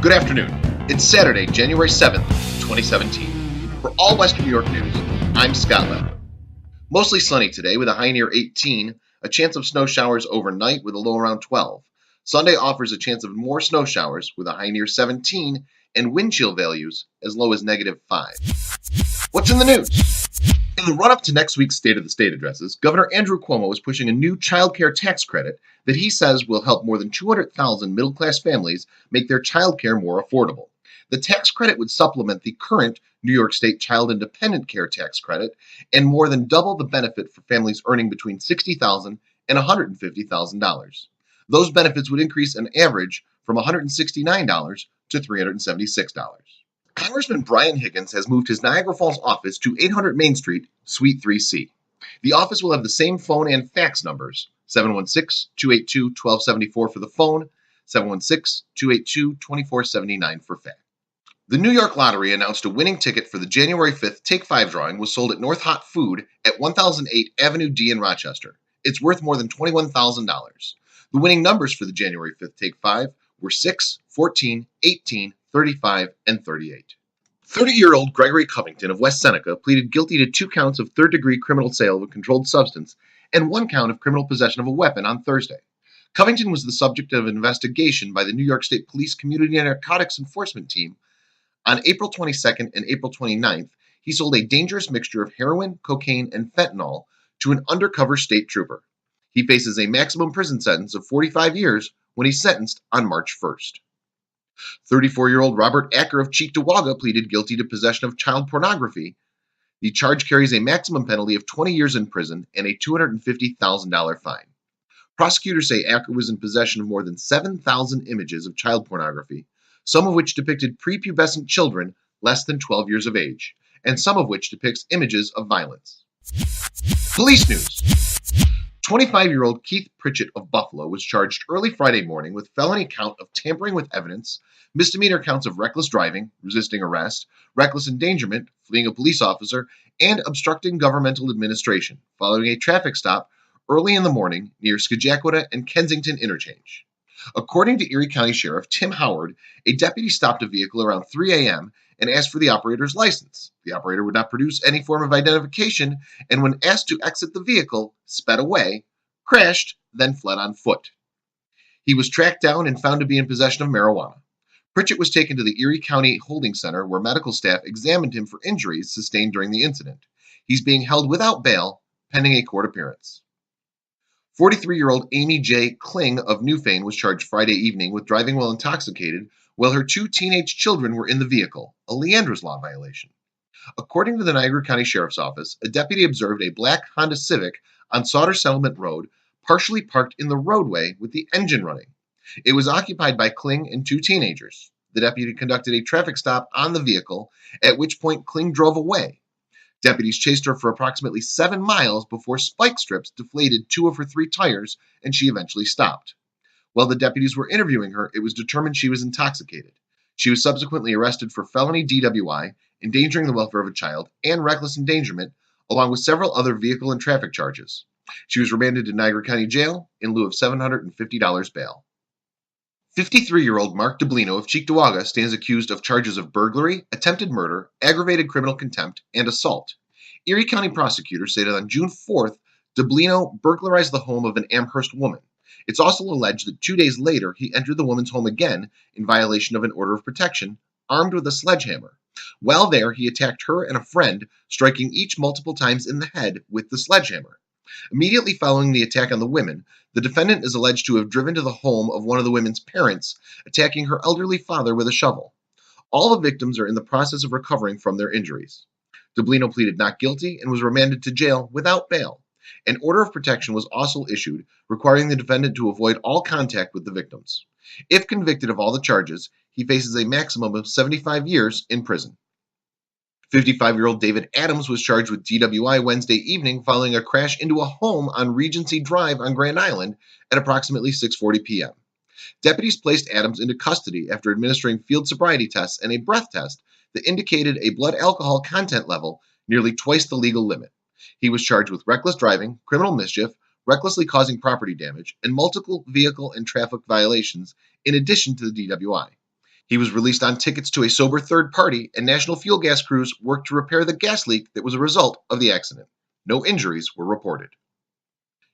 Good afternoon. It's Saturday, January 7th, 2017. For all Western New York news, I'm Scott Levin. Mostly sunny today with a high near 18, a chance of snow showers overnight with a low around 12. Sunday offers a chance of more snow showers with a high near 17 and wind chill values as low as -5. What's in the news? In the run-up to next week's State of the State addresses, Governor Andrew Cuomo is pushing a new child care tax credit that he says will help more than 200,000 middle-class families make their child care more affordable. The tax credit would supplement the current New York State Child Independent Care Tax Credit and more than double the benefit for families earning between $60,000 and $150,000. Those benefits would increase an average from $169 to $376. Congressman Brian Higgins has moved his Niagara Falls office to 800 Main Street, Suite 3C. The office will have the same phone and fax numbers, 716-282-1274 for the phone, 716-282-2479 for fax. The New York Lottery announced a winning ticket for the January 5th Take 5 drawing was sold at North Hot Food at 1008 Avenue D in Rochester. It's worth more than $21,000. The winning numbers for the January 5th Take 5 were 6, 14, 18, 35, and 38. 30-year-old Gregory Covington of West Seneca pleaded guilty to 2 counts of third-degree criminal sale of a controlled substance and 1 count of criminal possession of a weapon on Thursday. Covington was the subject of an investigation by the New York State Police Community Narcotics Enforcement Team. On April 22nd and April 29th, he sold a dangerous mixture of heroin, cocaine, and fentanyl to an undercover state trooper. He faces a maximum prison sentence of 45 years when he's sentenced on March 1st. 34-year-old Robert Acker of Cheektowaga pleaded guilty to possession of child pornography. The charge carries a maximum penalty of 20 years in prison and a $250,000 fine. Prosecutors say Acker was in possession of more than 7,000 images of child pornography, some of which depicted prepubescent children less than 12 years of age, and some of which depicts images of violence. Police news. 25-year-old Keith Pritchett of Buffalo was charged early Friday morning with felony count of tampering with evidence, misdemeanor counts of reckless driving, resisting arrest, reckless endangerment, fleeing a police officer, and obstructing governmental administration following a traffic stop early in the morning near Scajaquada and Kensington Interchange. According to Erie County Sheriff Tim Howard, a deputy stopped a vehicle around 3 a.m. and asked for the operator's license. The operator would not produce any form of identification, and when asked to exit the vehicle, sped away, crashed, then fled on foot. He was tracked down and found to be in possession of marijuana. Pritchett was taken to the Erie County Holding Center where medical staff examined him for injuries sustained during the incident. He's being held without bail, pending a court appearance. 43-year-old Amy J. Kling of Newfane was charged Friday evening with driving while intoxicated while her 2 teenage children were in the vehicle, a Leander's Law violation. According to the Niagara County Sheriff's Office, a deputy observed a black Honda Civic on Sauter Settlement Road, partially parked in the roadway with the engine running. It was occupied by Kling and 2 teenagers. The deputy conducted a traffic stop on the vehicle, at which point Kling drove away. Deputies chased her for approximately 7 miles before spike strips deflated 2 of her 3 tires, and she eventually stopped. While the deputies were interviewing her, it was determined she was intoxicated. She was subsequently arrested for felony DWI, endangering the welfare of a child, and reckless endangerment, along with several other vehicle and traffic charges. She was remanded to Niagara County Jail in lieu of $750 bail. 53-year-old Mark DeBlino of Cheektowaga stands accused of charges of burglary, attempted murder, aggravated criminal contempt, and assault. Erie County prosecutors say that on June 4th, DeBlino burglarized the home of an Amherst woman. It's also alleged that 2 days later, he entered the woman's home again in violation of an order of protection, armed with a sledgehammer. While there, he attacked her and a friend, striking each multiple times in the head with the sledgehammer. Immediately following the attack on the women, the defendant is alleged to have driven to the home of one of the women's parents, attacking her elderly father with a shovel. All the victims are in the process of recovering from their injuries. DeBlino pleaded not guilty and was remanded to jail without bail. An order of protection was also issued, requiring the defendant to avoid all contact with the victims. If convicted of all the charges, he faces a maximum of 75 years in prison. 55-year-old David Adams was charged with DWI Wednesday evening following a crash into a home on Regency Drive on Grand Island at approximately 6:40 p.m. Deputies placed Adams into custody after administering field sobriety tests and a breath test that indicated a blood alcohol content level nearly twice the legal limit. He was charged with reckless driving, criminal mischief, recklessly causing property damage, and multiple vehicle and traffic violations in addition to the DWI. He was released on tickets to a sober third party, and National Fuel Gas crews worked to repair the gas leak that was a result of the accident. No injuries were reported.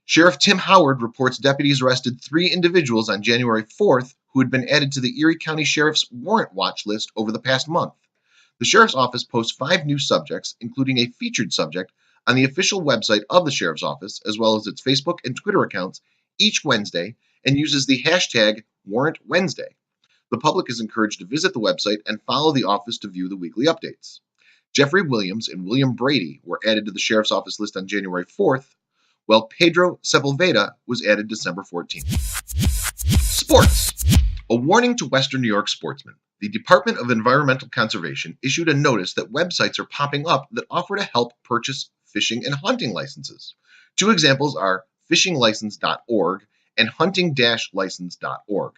Sheriff Tim Howard reports deputies arrested 3 individuals on January 4th who had been added to the Erie County Sheriff's warrant watch list over the past month. The Sheriff's Office posts 5 new subjects, including a featured subject, on the official website of the Sheriff's Office, as well as its Facebook and Twitter accounts, each Wednesday, and uses the hashtag Warrant Wednesday. The public is encouraged to visit the website and follow the office to view the weekly updates. Jeffrey Williams and William Brady were added to the Sheriff's Office list on January 4th, while Pedro Sepulveda was added December 14th. Sports. A warning to Western New York sportsmen. The Department of Environmental Conservation issued a notice that websites are popping up that offer to help purchase fishing and hunting licenses. 2 examples are fishinglicense.org and hunting-license.org.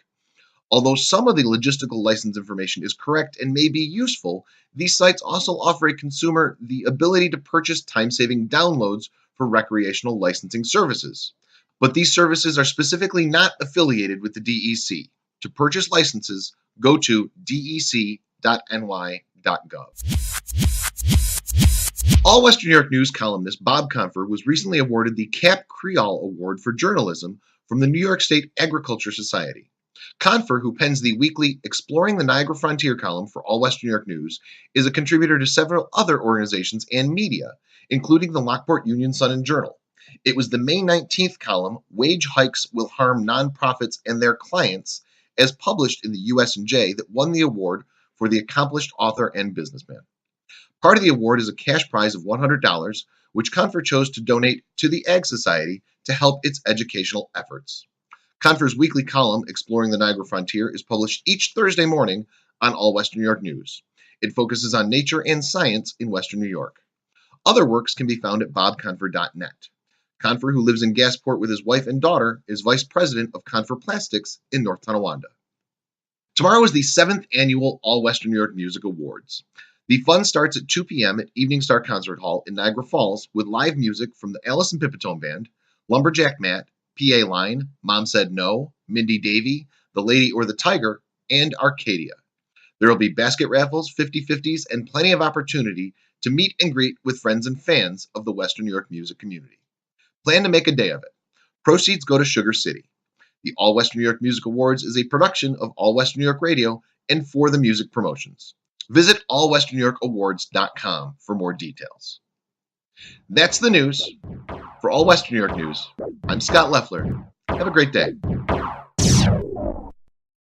Although some of the logistical license information is correct and may be useful, these sites also offer a consumer the ability to purchase time-saving downloads for recreational licensing services. But these services are specifically not affiliated with the DEC. To purchase licenses, go to dec.ny.gov. All Western New York News columnist Bob Confer was recently awarded the Cap Creole Award for Journalism from the New York State Agriculture Society. Confer, who pens the weekly Exploring the Niagara Frontier column for All Western New York News, is a contributor to several other organizations and media, including the Lockport Union Sun and Journal. It was the May 19th column, Wage Hikes Will Harm Nonprofits and Their Clients, as published in the US&J, that won the award for the accomplished author and businessman. Part of the award is a cash prize of $100, which Confer chose to donate to the Ag Society to help its educational efforts. Confer's weekly column, Exploring the Niagara Frontier, is published each Thursday morning on All Western New York News. It focuses on nature and science in Western New York. Other works can be found at bobconfer.net. Confer, who lives in Gasport with his wife and daughter, is vice president of Confer Plastics in North Tonawanda. Tomorrow is the 7th annual All Western New York Music Awards. The fun starts at 2 p.m. at Evening Star Concert Hall in Niagara Falls with live music from the Allison Pipitone Band, Lumberjack Matt, PA Line, Mom Said No, Mindy Davy, The Lady or the Tiger, and Arcadia. There will be basket raffles, 50/50s, and plenty of opportunity to meet and greet with friends and fans of the Western New York music community. Plan to make a day of it. Proceeds go to Sugar City. The All Western New York Music Awards is a production of All Western New York Radio and For the Music Promotions. Visit allwesternnewyorkawards.com for more details. That's the news. For All Western New York News, I'm Scott Leffler. Have a great day.